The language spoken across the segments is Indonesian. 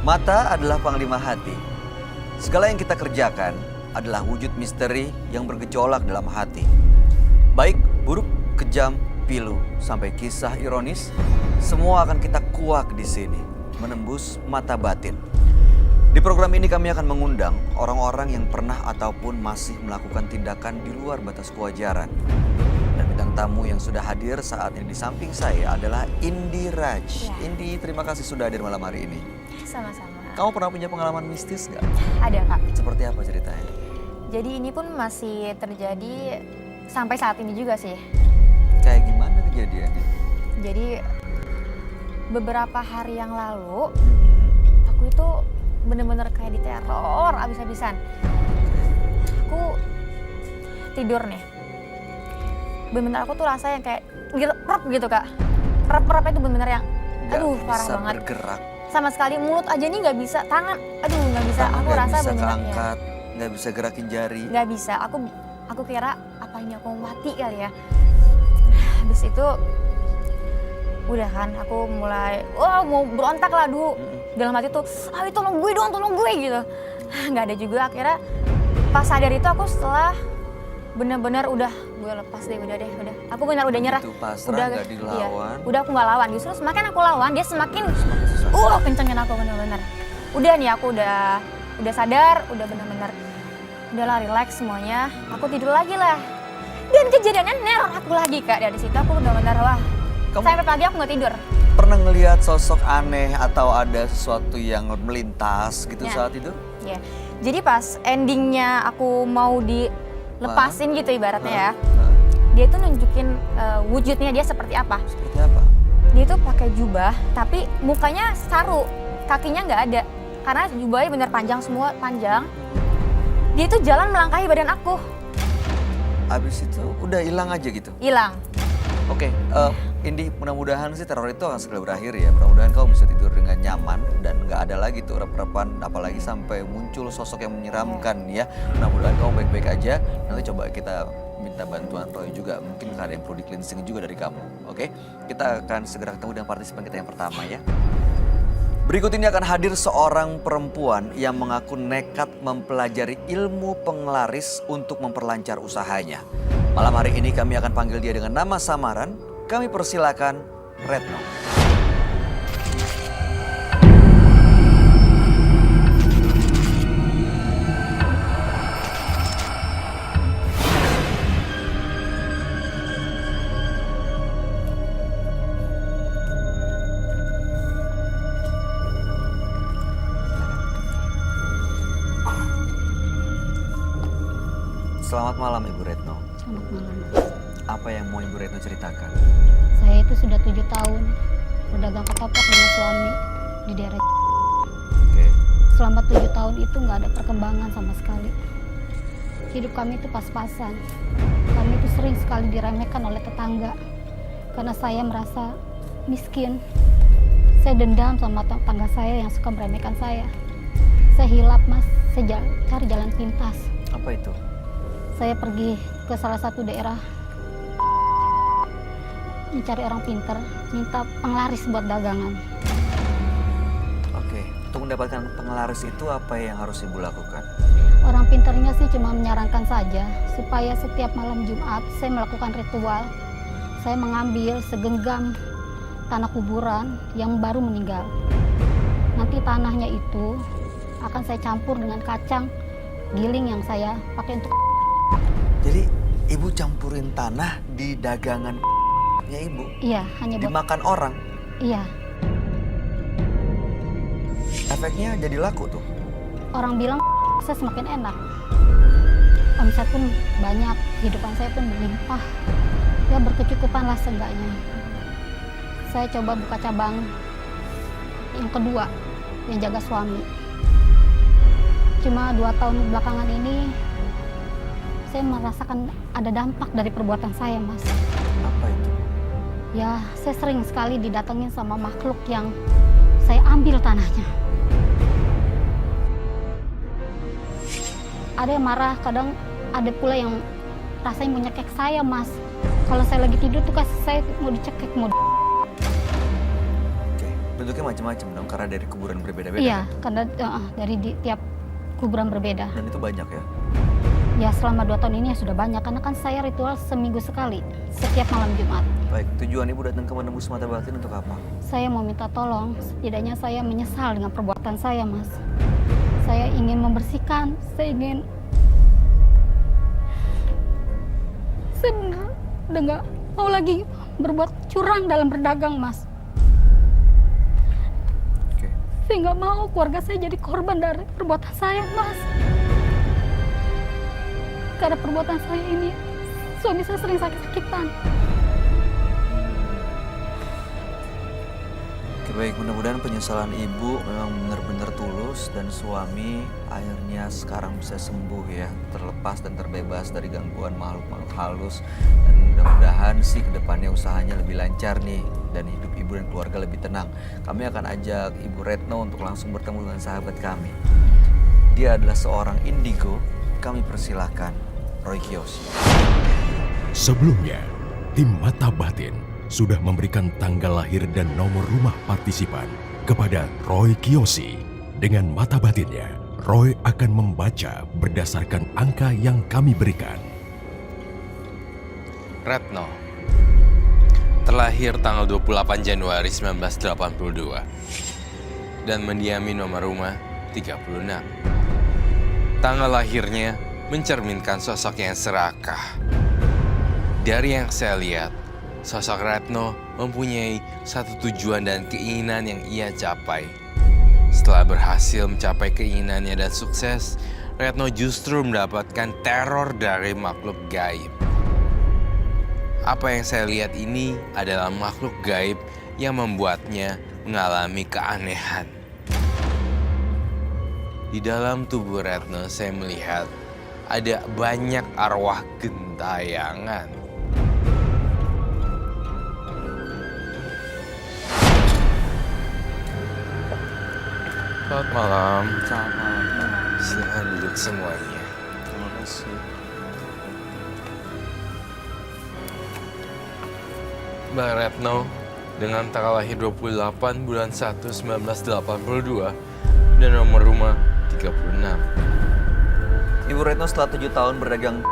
Mata adalah panglima hati. Segala yang kita kerjakan adalah wujud misteri yang bergejolak dalam hati. Baik, buruk, kejam, pilu, sampai kisah ironis, semua akan kita kuak di sini, menembus mata batin. Di program ini kami akan mengundang orang-orang yang pernah ataupun masih melakukan tindakan di luar batas kewajaran. Dan bintang tamu yang sudah hadir saat ini di samping saya adalah Indi Raj. Ya. Indi, terima kasih sudah hadir malam hari ini. Sama-sama. Kamu pernah punya pengalaman mistis nggak? Ada, Kak. Seperti apa ceritanya? Jadi ini pun masih terjadi sampai saat ini juga sih. Kayak gimana kejadiannya? Jadi beberapa hari yang lalu aku itu bener-bener kayak diteror abis-abisan. Aku tidur nih. Bener-bener aku tuh rasa yang kayak rep gitu, Kak. Rep-repnya itu bener-bener yang aduh parah bisa banget. Bergerak. Sama sekali mulut aja nih nggak bisa, tangan aduh nggak bisa. Tangan Aku nggak rasa bisa bener-bener ya. keangkat, nggak bisa gerakin jari. Nggak bisa. Aku kira apa ini aku mau mati kali ya. Habis itu udah kan aku mulai mau berontak lah dulu. Dalam hati tuh, ayo tolong gue dong, tolong gue gitu. Nggak ada juga, akhirnya pas sadar itu aku setelah bener-bener udah gue lepas deh, udah. Aku benar udah nyerah. Itu pasrah, nggak dilawan. Iya, udah aku nggak lawan, justru semakin aku lawan dia semakin susah. kencengin aku bener-bener. Udah nih aku udah sadar, udah bener-bener udahlah relax semuanya. Aku tidur lagi lah. Dan kejadiannya neror aku lagi, Kak. Dari situ aku bener-bener wah. Sampai pagi aku nggak tidur. Pernah ngelihat sosok aneh atau ada sesuatu yang melintas gitu Ya. saat itu? Ya. Jadi pas endingnya aku mau dilepasin gitu ibaratnya ya. Dia tuh nunjukin wujudnya dia seperti apa. Seperti apa? Dia tuh pakai jubah tapi mukanya saru, kakinya nggak ada. Karena jubahnya bener panjang semua, panjang. Dia tuh jalan melangkahi badan aku. Abis itu udah hilang aja gitu? Hilang. Oke, Indi, mudah-mudahan sih teror itu akan segera berakhir ya. Mudah-mudahan kamu bisa tidur dengan nyaman dan nggak ada lagi tuh rep-repan, apalagi sampai muncul sosok yang menyeramkan ya. Mudah-mudahan kamu baik-baik aja. Nanti coba kita minta bantuan Roy juga, mungkin ada yang perlu di-cleansing juga dari kamu. Oke, kita akan segera ketemu dengan partisipan kita yang pertama ya. Berikut ini akan hadir seorang perempuan yang mengaku nekat mempelajari ilmu penglaris untuk memperlancar usahanya. Malam hari ini kami akan panggil dia dengan nama samaran. Kami persilakan Retno. Selamat malam Ibu Retno. Selamat malam. Apa yang mau Ibu Retno ceritakan? Saya itu sudah 7 tahun berdagang ketoprak dengan suami di daerah. Oke. Selama 7 tahun itu nggak ada perkembangan sama sekali. Hidup kami itu pas-pasan. Kami itu sering sekali diremehkan oleh tetangga karena saya merasa miskin. Saya dendam sama tetangga saya yang suka meremehkan saya. Saya hilap, Mas. Saya cari jalan pintas. Apa itu? Saya pergi ke salah satu daerah mencari orang pintar, minta penglaris buat dagangan. Oke, untuk mendapatkan penglaris itu apa yang harus Ibu lakukan? Orang pintarnya sih cuma menyarankan saja supaya setiap malam Jumat saya melakukan ritual. Saya mengambil segenggam tanah kuburan yang baru meninggal. Nanti tanahnya itu akan saya campur dengan kacang giling yang saya pakai untuk. Jadi Ibu campurin tanah di dagangan ya Ibu? Iya, hanya buat. Dimakan orang? Iya. Efeknya jadi laku tuh? Orang bilang saya semakin enak. Omset pun banyak, kehidupan saya pun berlimpah. Ya berkecukupan lah seenggaknya. Saya coba buka cabang yang kedua, yang jaga suami. Cuma 2 tahun belakangan ini, saya merasakan ada dampak dari perbuatan saya, Mas. Apa itu? Ya, saya sering sekali didatengin sama makhluk yang saya ambil tanahnya. Ada yang marah, kadang ada pula yang rasanya mau nyekek saya, Mas. Kalau saya lagi tidur tuh saya mau dicekek, mau. Oke, Bentuknya macam-macam dong, karena dari kuburan berbeda-beda. Iya, Kan? karena dari tiap kuburan berbeda. Dan itu banyak ya. Ya selama 2 tahun ini ya sudah banyak, karena kan saya ritual seminggu sekali, setiap malam Jumat. Baik, tujuan ibu datang ke menembus mata batin untuk apa? Saya mau minta tolong, setidaknya saya menyesal dengan perbuatan saya, Mas. Saya ingin membersihkan, saya benar udah nggak mau lagi berbuat curang dalam berdagang, Mas. Oke. Saya nggak mau keluarga saya jadi korban dari perbuatan saya, Mas. Karena perbuatan saya ini, suami saya sering sakit-sakitan. Oke, baik, mudah-mudahan penyesalan ibu memang benar-benar tulus dan suami akhirnya sekarang bisa sembuh ya, terlepas dan terbebas dari gangguan makhluk-makhluk halus. Dan mudah-mudahan sih kedepannya usahanya lebih lancar nih dan hidup ibu dan keluarga lebih tenang. Kami akan ajak Ibu Retno untuk langsung bertemu dengan sahabat kami. Dia adalah seorang indigo. Kami persilahkan Roy Kiyoshi. Sebelumnya, tim Mata Batin sudah memberikan tanggal lahir dan nomor rumah partisipan kepada Roy Kiyoshi. Dengan mata batinnya, Roy akan membaca berdasarkan angka yang kami berikan. Retno terlahir tanggal 28 Januari 1982 dan mendiami nomor rumah 36. Tanggal lahirnya mencerminkan sosok yang serakah. Dari yang saya lihat, sosok Retno mempunyai satu tujuan dan keinginan yang ia capai. Setelah berhasil mencapai keinginannya dan sukses, Retno justru mendapatkan teror dari makhluk gaib. Apa yang saya lihat ini adalah makhluk gaib yang membuatnya mengalami keanehan. Di dalam tubuh Retno saya melihat ada banyak arwah gentayangan. Selamat malam. Selamat malam. Silakan duduk semuanya. Terima kasih. Mbak Retno dengan tanggal lahir 28 bulan 1 1982 dan nomor rumah 36. Ibu Retno setelah 7 tahun berdagang,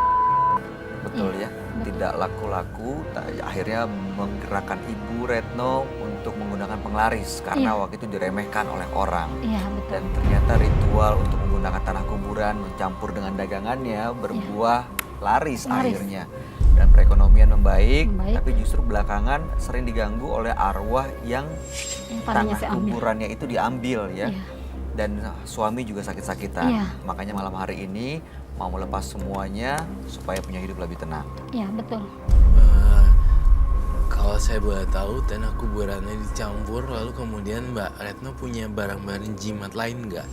betul ya, tidak laku-laku, akhirnya menggerakkan Ibu Retno untuk menggunakan penglaris karena Iya. waktu itu diremehkan oleh orang. Iya, betul. Dan ternyata ritual untuk menggunakan tanah kuburan mencampur dengan dagangannya berbuah laris akhirnya. Dan perekonomian membaik, tapi justru belakangan sering diganggu oleh arwah yang tadinya tanah saya ambil. kuburannya itu diambil ya. Iya. Dan suami juga sakit-sakitan. Iya. Makanya malam hari ini mau melepas semuanya supaya punya hidup lebih tenang. Iya, betul. Kalau saya boleh tahu, tanah kuburannya dicampur, lalu kemudian Mbak Retno punya barang-barang jimat lain nggak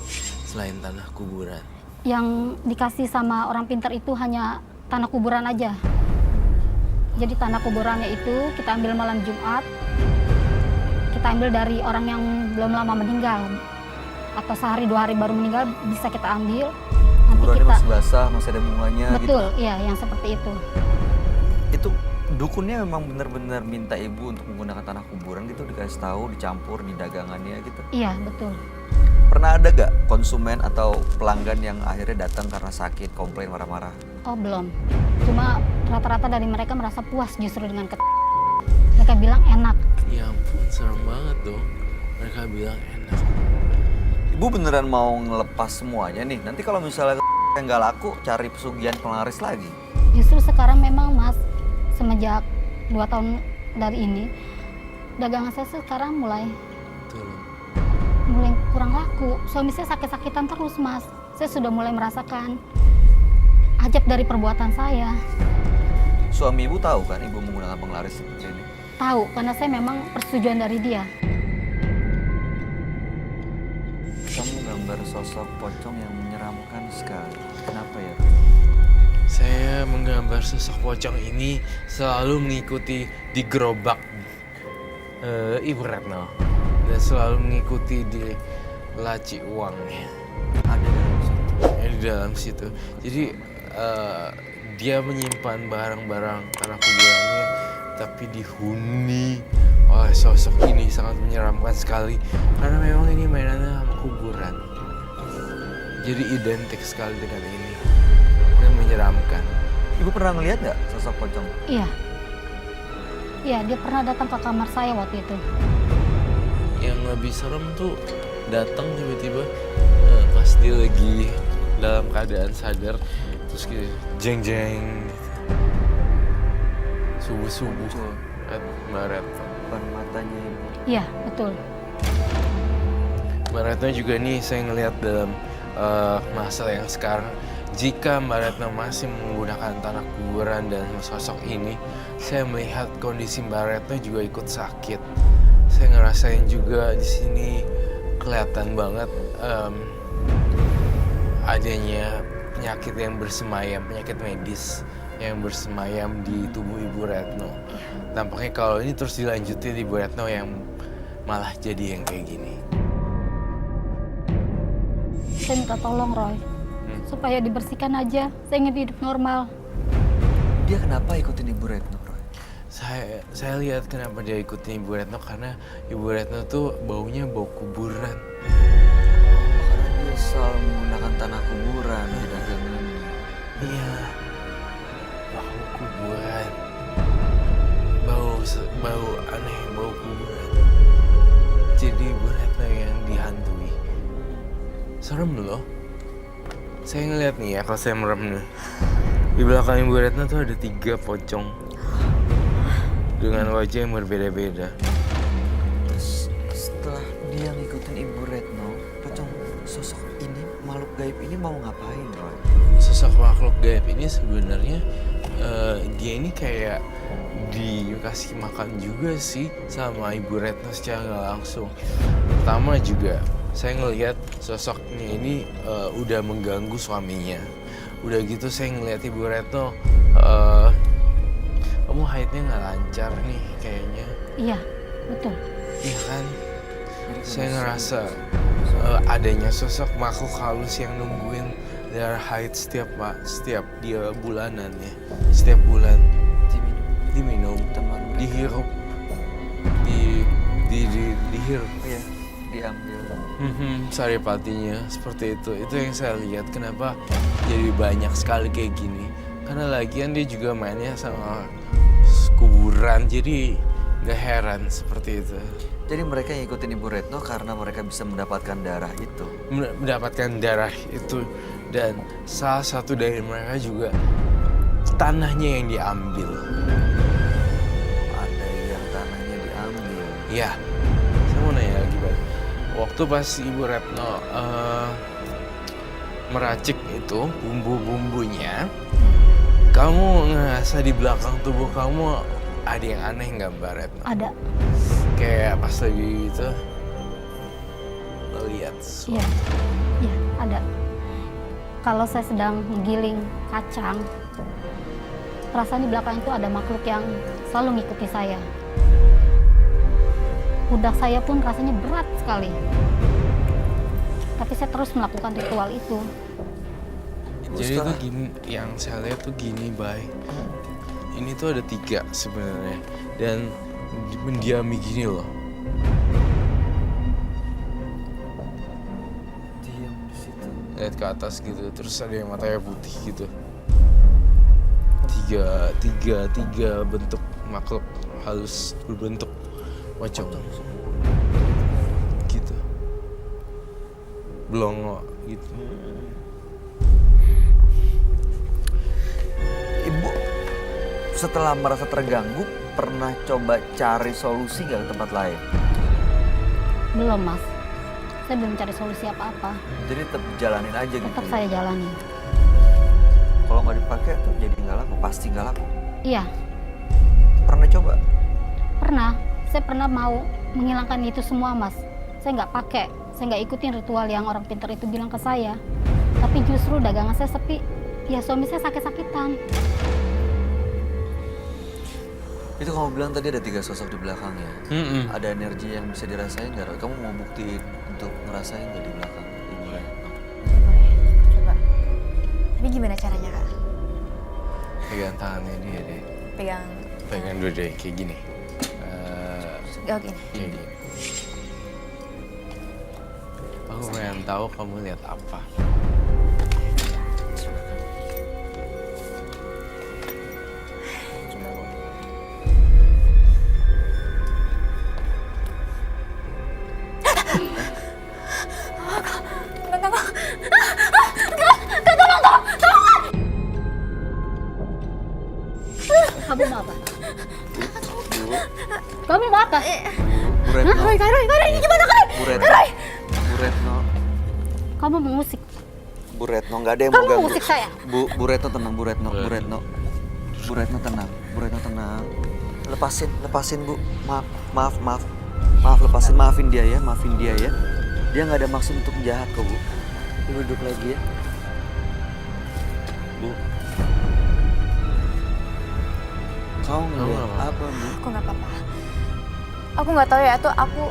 selain tanah kuburan? Yang dikasih sama orang pintar itu hanya tanah kuburan aja. Jadi tanah kuburannya itu kita ambil malam Jumat, kita ambil dari orang yang belum lama meninggal. Atau sehari 2 hari baru meninggal bisa kita ambil. Nanti Kuburannya kita masih basah, masih ada bunganya betul, gitu. iya yang seperti itu. Itu dukunnya memang benar-benar minta ibu untuk menggunakan tanah kuburan gitu, dikasih tahu, dicampur di dagangannya gitu. Iya, betul. Pernah ada gak konsumen atau pelanggan yang akhirnya datang karena sakit, komplain, marah-marah? Oh, belum. Cuma rata-rata dari mereka merasa puas justru dengan mereka bilang enak. Ya ampun, serem banget dong. Mereka bilang enak. Ibu beneran mau ngelepas semuanya nih? Nanti kalau misalnya yang nggak laku, cari pesugihan penglaris lagi. Justru sekarang memang Mas, semenjak 2 tahun dari ini, dagangan saya sekarang mulai kurang laku. Suami saya sakit-sakitan terus, Mas. Saya sudah mulai merasakan ajab dari perbuatan saya. Suami ibu tahu kan ibu menggunakan penglaris seperti ini? Tahu, karena saya memang persetujuan dari dia. Kamu gambar sosok pocong yang menyeramkan sekali. Kenapa ya? Saya menggambar sosok pocong ini selalu mengikuti di gerobak Ibu Retno dan selalu mengikuti di laci uangnya. Ada dalam situ. Di dalam situ. Jadi dia menyimpan barang-barang tanah kuburannya tapi dihuni oleh sosok ini sangat menyeramkan sekali karena memang ini mainannya sama kuburan. Jadi identik sekali dengan ini dan menyeramkan. Ibu pernah ngeliat nggak sosok pocong? Iya. Iya, dia pernah datang ke kamar saya waktu itu. Yang lebih serem tuh datang tiba-tiba pas dia lagi dalam keadaan sadar terus kayak jeng-jeng gitu. Subuh-subuh Mbak Retno. Depan matanya ibu. Iya, betul. Mbak Retno juga nih saya ngelihat dalam masa yang sekarang, jika Mbak Retno masih menggunakan tanah kuburan dan sosok ini, saya melihat kondisi Mbak Retno juga ikut sakit. Saya ngerasain juga di sini kelihatan banget adanya penyakit yang bersemayam, penyakit medis yang bersemayam di tubuh Ibu Retno. Tampaknya kalau ini terus dilanjutin Ibu Retno yang malah jadi yang kayak gini. Saya minta tolong Roy, supaya dibersihkan aja. Saya ingin hidup normal. Dia kenapa ikutin Ibu Retno, Roy? Saya lihat kenapa dia ikutin Ibu Retno karena Ibu Retno tuh baunya bau kuburan. Karena dia selalu menggunakan tanah kuburan di dagangannya. Iya, bau kuburan, bau aneh, bau kuburan. Jadi Ibu Retno yang dihantui. Serem loh. Saya ngeliat nih ya, kalau saya merem nih. Di belakang Ibu Retno tuh ada 3 pocong dengan wajah yang berbeda-beda. Terus setelah dia ngikutin Ibu Retno, pocong sosok ini, makhluk gaib ini mau ngapain, Roy? Sosok makhluk gaib ini sebenarnya dia ini kayak dikasih makan juga sih sama Ibu Retno secara nggak langsung. Pertama juga saya ngelihat sosoknya ini udah mengganggu suaminya. Udah gitu saya ngelihat Ibu Retno, kamu haidnya nggak lancar nih kayaknya. Iya, betul. Iya kan? Saya ngerasa adanya sosok makhluk halus yang nungguin darah haid setiap dia bulanan ya. Setiap bulan diminum, dihirup, dihirup. Iya, diambil. Saripatinya seperti itu yang saya lihat. Kenapa jadi banyak sekali kayak gini, karena lagian dia juga mainnya sama kuburan, jadi gak heran seperti itu. Jadi mereka yang ikutin Ibu Retno karena mereka bisa mendapatkan darah itu. Mendapatkan darah itu, dan salah satu dari mereka juga tanahnya yang diambil. Ada yang tanahnya diambil. Iya, saya mau nanya lagi, Bang. Waktu pas Ibu Retno meracik itu bumbu-bumbunya, kamu ngerasa di belakang tubuh kamu ada yang aneh nggak, Mbak Retno? Ada. Kayak pas lagi itu lihat Iya, iya ada. Kalau saya sedang menggiling kacang, perasaan di belakang itu ada makhluk yang selalu ngikuti saya. Pundak saya pun rasanya berat sekali. Tapi saya terus melakukan ritual itu. Jadi tuh gini, yang saya lihat tuh gini, Bay. Ini tuh ada 3 sebenarnya, dan mendiami gini loh. Diam di situ. Lihat ke atas gitu, terus ada yang matanya putih gitu. Tiga bentuk makhluk halus berbentuk pocong. Gitu. Blongo gitu. Ibu setelah merasa terganggu pernah coba cari solusi nggak ke tempat lain? Belum, Mas. Saya belum cari solusi apa-apa. Jadi tetap jalanin aja gitu. Tetap saya jalani. Kalau nggak dipakai tuh jadi nggak laku, pasti nggak laku. Iya, Pernah coba? pernah. Saya pernah mau menghilangkan itu semua, Mas. Saya nggak pakai. Saya nggak ikutin ritual yang orang pintar itu bilang ke saya. Tapi justru dagangan saya sepi. Ya suami saya sakit-sakitan. Itu kamu bilang tadi ada 3 sosok di belakangnya. Ada energi yang bisa dirasain nggak, Roy? Kamu mau buktiin untuk ngerasain nggak di belakang Ibu Retno? Boleh, coba. Tapi gimana caranya, Kak? Pegang tangannya dia deh. Pegang. Pegang dulu deh, kayak gini. gini. Jadi, aku pengen tahu kamu lihat apa. Coba Bu. Kamu mau apa? Kamu mau apa? Bu Retno, Kak Roy, ini gimana Kak Roy? Bu Retno, Bu Retno, Kamu mau musik? Bu Retno, nggak ada yang Kamu mau mau ganggu. musik saya? Bu Retno tenang, Bu Retno, Bu Retno. Bu Retno tenang, Bu Retno tenang. Lepasin Bu. Maaf, maafin dia ya. Dia nggak ada maksud untuk jahat kok Bu. Ibu duduk lagi ya. Bu. Kau ngeliat apa Bu? Aku nggak apa-apa. Aku nggak tahu ya, itu aku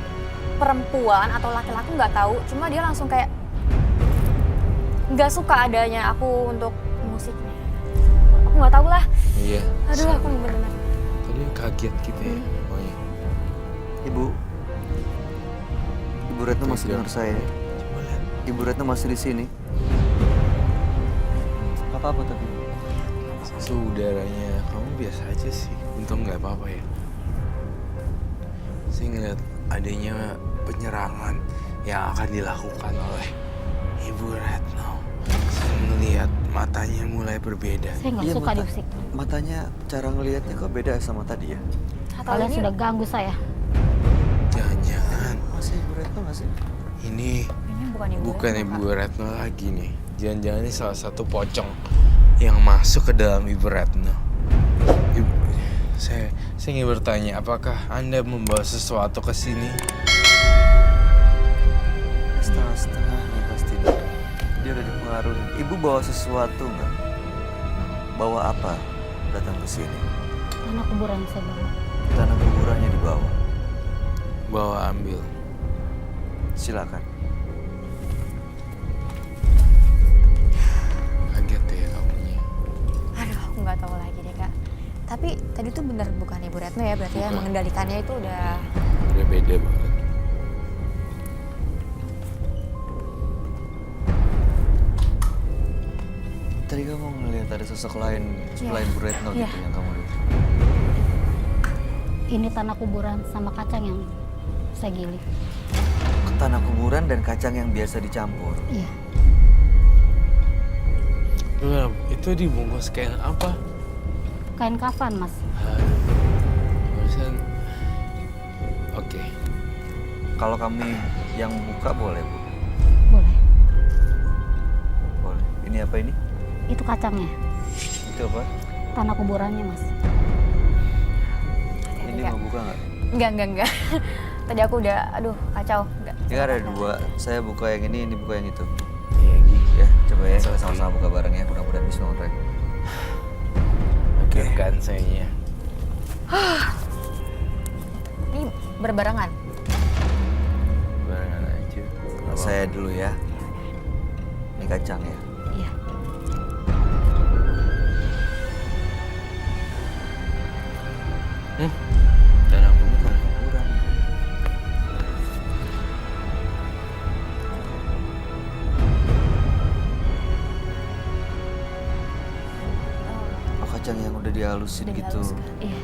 perempuan atau laki-laki nggak tahu. Cuma dia langsung kayak nggak suka adanya aku untuk musiknya. Aku nggak tahu lah. Iya. Aduh, aku bener-bener. Tadi kaget gitu ya. Oh iya. Ibu Retno masih dengar saya. Coba lihat. Ibu Retno masih di sini. Apa tapi? Saudaranya kamu biasa aja sih. Untung nggak apa-apa ya. Saya ngeliat adanya penyerangan yang akan dilakukan oleh Ibu Retno. Saya ngeliat matanya mulai berbeda. Saya nggak suka di musik. Matanya cara ngelihatnya kok beda sama tadi ya? Atau Kalian ini sudah ganggu saya. Jangan-jangan Masih Ibu Retno nggak sih? ini bukan ibu. bukan Ibu Retno lagi nih. Jangan-jangan ini salah satu pocong yang masuk ke dalam Ibu Retno. Saya ingin bertanya, apakah Anda membawa sesuatu ke sini? Setengah-setengah nih pasti. Dia udah dipengaruhi. Ibu bawa sesuatu nggak? Bawa apa? Datang ke sini. Tanah kuburan saya bawa. Tanah kuburannya dibawa. Bawa ambil. Silakan. Kaget ya kamunya. Aduh, aku nggak tahu lagi deh Kak. Tapi tadi tuh bener bukan Ibu Retno ya, berarti ya Bukan. mengendalikannya itu udah. Udah beda banget. Tadi kamu ngelihat ada sosok lain selain Bu Retno Iya. gitu yang kamu lihat. Ini tanah kuburan sama kacang yang saya giling. Tanah kuburan dan kacang yang biasa dicampur. Iya. Loh, itu dibungkus kain apa? Kain kafan, Mas. Barusan. Oke. Kalau kami yang buka boleh Bu? Boleh. Boleh. Ini apa ini? Itu kacangnya. Itu apa? Tanah kuburannya, Mas. Ini Kak. mau buka nggak? Enggak. Tadi aku udah, aduh kacau. Enggak. Ini ada dua. Saya buka yang ini buka yang itu. Iya, Gi. Ya, coba ya kita sama-sama buka bareng ya. Mudah-mudahan bisa ngontrek. Oke. Kan sayanya. Ini berbarengan. Barengan aja. Nggak apa-apa. Saya dulu ya. Ini kacang ya. Iya. Tanah kuburan. Kuburan. Oh, kacang yang udah dihalusin Udah gitu. dihaluskan. Iya.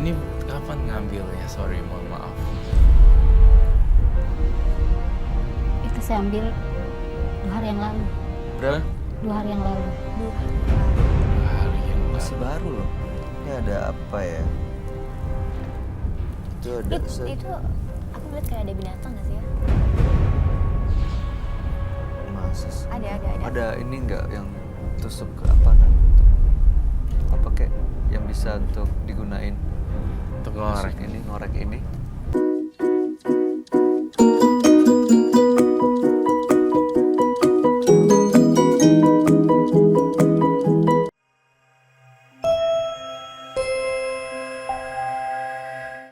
Ini kapan ngambilnya? Sorry, mohon maaf. Itu saya ambil 2 hari yang lalu. Berapa? 2 hari yang lalu. Hari yang Masih baru loh. Ini ada apa ya? Itu ada. Itu aku lihat kayak ada binatang nggak sih ya? Masa sih? Ada. Ada ini enggak yang tusuk ke apa namanya?